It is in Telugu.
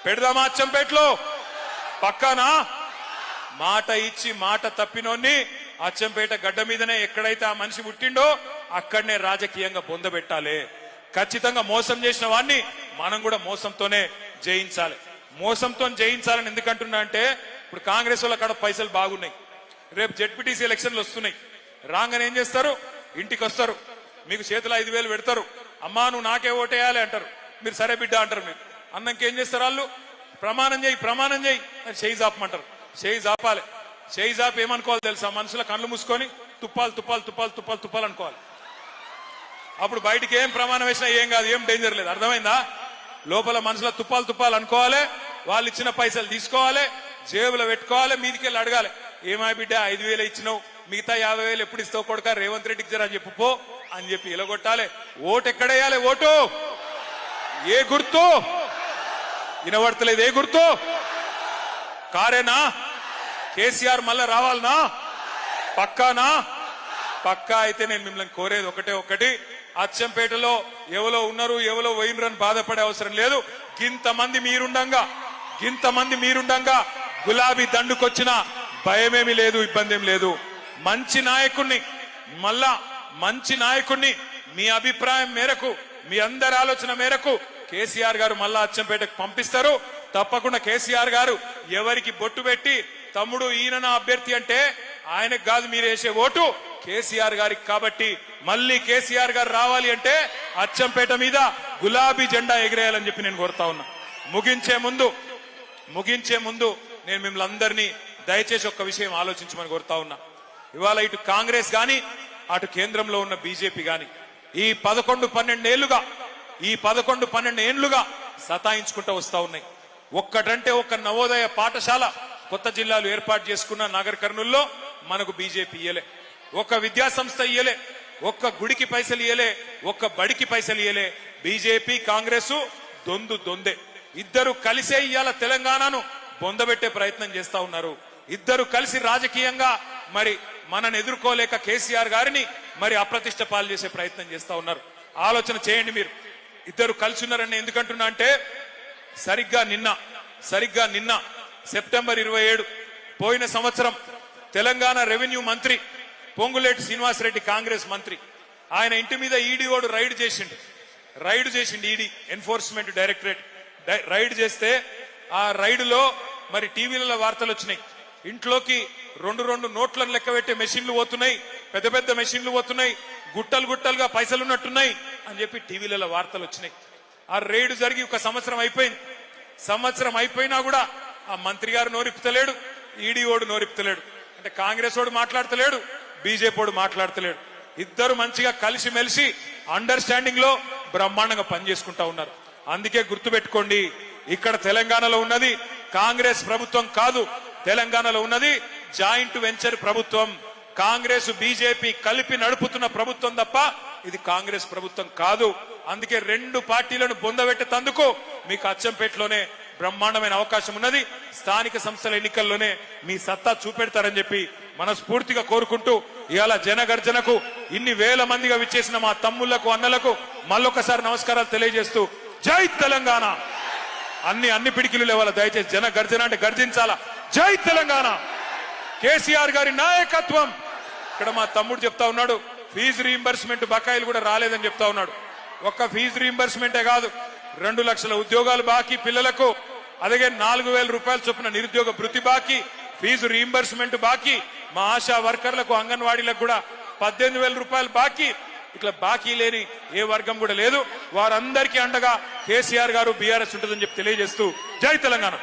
పెడదామా అచ్చంపేటలో? పక్కానా? మాట ఇచ్చి మాట తప్పినోన్ని అచ్చంపేట గడ్డ మీదనే ఎక్కడైతే ఆ మనిషి పుట్టిండో అక్కడనే రాజకీయంగా పొందబెట్టాలి. ఖచ్చితంగా మోసం చేసిన వాడిని మనం కూడా మోసంతోనే జయించాలి. మోసంతో జయించాలని ఎందుకంటున్నా అంటే ఇప్పుడు కాంగ్రెస్ వాళ్ళ కాడ పైసలు బాగున్నాయి. రేపు జెడ్పీటీసీ ఎలక్షన్లు వస్తున్నాయి. రాగానే ఏం చేస్తారు? ఇంటికి వస్తారు, మీకు చేతులు 5,000 పెడతారు. అమ్మా నువ్వు నాకే ఓటేయాలి అంటారు. మీరు సరే బిడ్డ అంటారు. మీరు అన్నంకి ఏం చేస్తారు? వాళ్ళు ప్రమాణం చేయి ప్రమాణం చేయి అని చేయి జాపమంటారు. చేయి జాపాలి. చేయి జాపి ఏమనుకోవాలి తెలుసా? మనుషుల కళ్ళు మూసుకొని తుప్పాలు తుప్పాలు తుప్పాలు తుప్పాలు తుప్పాలు అనుకోవాలి. అప్పుడు బయటికి ఏం ప్రమాణం వేసినా ఏం కాదు, ఏం డేంజర్ లేదు. అర్థమైందా? లోపల మనుషుల తుప్పాలు తుప్పాలు అనుకోవాలి. వాళ్ళు ఇచ్చిన పైసలు తీసుకోవాలి, జేబులో పెట్టుకోవాలి, మీదికెళ్ళి అడగాలి. ఏమా బిడ్డ 5,000 ఇచ్చినావు, మిగతా 50,000 ఎప్పుడు ఇస్తావు కొడుక? రేవంత్ రెడ్డికి జరా చెప్పు పో అని చెప్పి ఇలగొట్టాలి. ఓటు ఎక్కడేయాలి? ఓటు ఏ గుర్తు వినబడతలేదు? ఏ గుర్తు? కారేనా? కేసీఆర్ మళ్ళా రావాలనా? పక్కానా? పక్కా అయితే నేను మిమ్మల్ని కోరేది ఒకటి, అచ్చంపేటలో ఎవరో ఉన్నారు ఎవరో పోయినరని బాధపడే అవసరం లేదు. గింతమంది మీరుండంగా గులాబీ దండుకొచ్చిన భయమేమి లేదు, ఇబ్బంది ఏం లేదు. మంచి నాయకుణ్ణి మీ అభిప్రాయం మేరకు, మీ అందరి ఆలోచన మేరకు కేసీఆర్ గారు మళ్ళా అచ్చంపేటకు పంపిస్తారు. తప్పకుండా కేసీఆర్ గారు ఎవరికి బొట్టు పెట్టి తమ్ముడు ఈయన నా అభ్యర్థి అంటే ఆయనకు కాదు మీరు వేసే ఓటు కేసీఆర్ గారికి. కాబట్టి మళ్ళీ కేసీఆర్ గారు రావాలి అంటే అచ్చంపేట మీద గులాబీ జెండా ఎగిరేయాలని చెప్పి నేను కోరుతా ఉన్నా. ముగించే ముందు నేను మిమ్మల్ని అందరినీ దయచేసి ఒక్క విషయం ఆలోచించమని కోరుతా ఉన్నా. ఇవాళ ఇటు కాంగ్రెస్ గాని అటు కేంద్రంలో ఉన్న బీజేపీ గాని ఈ 11-12 ఏళ్లుగా సతాయించుకుంటూ వస్తా ఉన్నాయి. ఒక్కటంటే ఒక్క నవోదయ పాఠశాల కొత్త జిల్లాలు ఏర్పాటు చేసుకున్న నగర్ కర్నూల్లో మనకు బీజేపీ ఇయ్యలే. ఒక్క విద్యా సంస్థ ఇయ్యలే, ఒక్క గుడికి పైసలు ఇయ్యలే, ఒక్క బడికి పైసలు ఇయ్యలే. బీజేపీ కాంగ్రెస్ దొందే. ఇద్దరు కలిసే ఇయ్యాల తెలంగాణను బొందబెట్టే ప్రయత్నం చేస్తా ఉన్నారు. ఇద్దరు కలిసి రాజకీయంగా మరి మనని ఎదుర్కోలేక కేసీఆర్ గారిని మరి అప్రతిష్ట పాలు చేసే ప్రయత్నం చేస్తా ఉన్నారు. ఆలోచన చేయండి మీరు. ఇద్దరు కలిసి ఉన్నారని ఎందుకంటున్నా అంటే సరిగ్గా నిన్న సెప్టెంబర్ 27 పోయిన సంవత్సరం తెలంగాణ రెవెన్యూ మంత్రి పొంగులేటి శ్రీనివాసరెడ్డి కాంగ్రెస్ మంత్రి, ఆయన ఇంటి మీద ఈడీఓడు రైడ్ చేసిండు. ఈడీ ఎన్ఫోర్స్మెంట్ డైరెక్టరేట్ రైడ్ చేస్తే ఆ రైడ్లో మరి టీవీలలో వార్తలు వచ్చినాయి. ఇంట్లోకి 2 నోట్లను లెక్క పెట్టే మెషిన్లు పోతున్నాయి, పెద్ద మెషిన్లు పోతున్నాయి, గుట్టలుగా పైసలు ఉన్నట్టున్నాయి అని చెప్పి టీవీలలో వార్తలు వచ్చినాయి. ఆ రైడ్ జరిగి ఒక సంవత్సరం అయిపోయింది. సంవత్సరం అయిపోయినా కూడా ఆ మంత్రి గారు నోరిపుతలేడు, ఈడీఓడు నోరిపుతలేడు. అంటే కాంగ్రెస్ వాడు మాట్లాడతలేడు, బీజేపీ వాడు మాట్లాడతలేడు. ఇద్దరు మంచిగా కలిసిమెలిసి అండర్స్టాండింగ్ లో బ్రహ్మాండంగా పనిచేసుకుంటా ఉన్నారు. అందుకే గుర్తుపెట్టుకోండి, ఇక్కడ తెలంగాణలో ఉన్నది కాంగ్రెస్ ప్రభుత్వం కాదు, తెలంగాణలో ఉన్నది జాయింట్ వెంచర్ ప్రభుత్వం. కాంగ్రెస్ బీజేపీ కలిపి నడుపుతున్న ప్రభుత్వం తప్ప ఇది కాంగ్రెస్ ప్రభుత్వం కాదు. అందుకే 2 పార్టీలను బొందబెట్టేందుకు మీకు అచ్చంపేటలోనే బ్రహ్మాండమైన అవకాశం ఉన్నది. స్థానిక సంస్థల ఎన్నికల్లోనే మీ సత్తా చూపెడతారని చెప్పి మనస్ఫూర్తిగా కోరుకుంటూ ఇవాళ జనగర్జనకు ఇన్ని వేల మందిగా విచ్చేసిన మా తమ్ముళ్లకు అన్నలకు మళ్ళొకసారి నమస్కారాలు తెలియజేస్తూ జై తెలంగాణ. అన్ని పిడికిలు లేవాల. దయచేసి జన గర్జన అంటే గర్జించాలా. జై తెలంగాణ. కేసీఆర్ గారి నాయకత్వం. ఇక్కడ మా తమ్ముడు చెప్తా ఉన్నాడు ఫీజు రీయింబర్స్మెంట్ బకాయిలు కూడా రాలేదని చెప్తా ఉన్నాడు. ఒక్క ఫీజు రీయింబర్స్మెంటే కాదు, 2 లక్షల ఉద్యోగాలు బాకీ పిల్లలకు, అలాగే 4,000 రూపాయల చొప్పున నిరుద్యోగ భృతి బాకీ, ఫీజు రీయింబర్స్మెంట్ బాకీ, మా ఆశా వర్కర్లకు అంగన్వాడీలకు కూడా 18,000 రూపాయలు బాకీ. ఇట్లా బాకీ లేని ఏ వర్గం కూడా లేదు. వారందరికీ అండగా కేసీఆర్ గారు బీఆర్ఎస్ ఉంటుందని చెప్పి తెలియజేస్తూ జై తెలంగాణ.